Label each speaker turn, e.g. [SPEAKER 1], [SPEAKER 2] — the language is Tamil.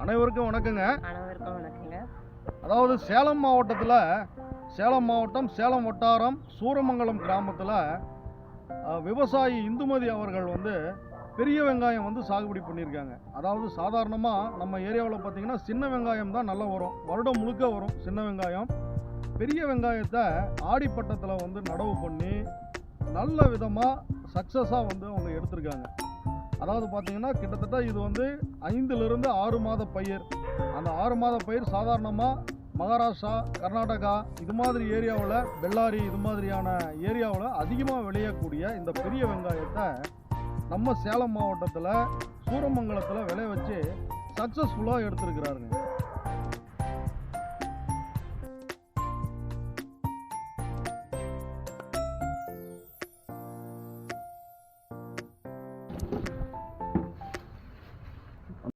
[SPEAKER 1] அனைவருக்கும் வணக்கங்க.
[SPEAKER 2] அனைவருக்கும் வணக்கங்க.
[SPEAKER 1] அதாவது சேலம் மாவட்டம் சேலம் வட்டாரம் சூரமங்கலம் கிராமத்தில் விவசாயி இந்துமதி அவர்கள் பெரிய வெங்காயம் சாகுபடி பண்ணியிருக்காங்க. அதாவது சாதாரணமாக நம்ம ஏரியாவில் பார்த்திங்கன்னா சின்ன வெங்காயம் தான் நல்லா வரும், வருடம் முழுக்க வரும் சின்ன வெங்காயம். பெரிய வெங்காயத்தை ஆடிப்பட்டத்தில் நடவு பண்ணி நல்ல விதமாக சக்ஸஸாக அவங்க எடுத்திருக்காங்க. அதாவது பார்த்திங்கன்னா கிட்டத்தட்ட இது 5லிருந்து 6 மாத பயிர். அந்த 6 மாத பயிர் சாதாரணமாக மகாராஷ்டிரா, கர்நாடகா இது மாதிரி ஏரியாவில், பெல்லாரி இது மாதிரியான ஏரியாவில் அதிகமாக விளையக்கூடிய இந்த பெரிய வெங்காயத்தை நம்ம சேலம் மாவட்டத்தில் சூரமங்கலத்தில் விளைய வச்சு சக்ஸஸ்ஃபுல்லாக எடுத்துருக்கிறாருங்க.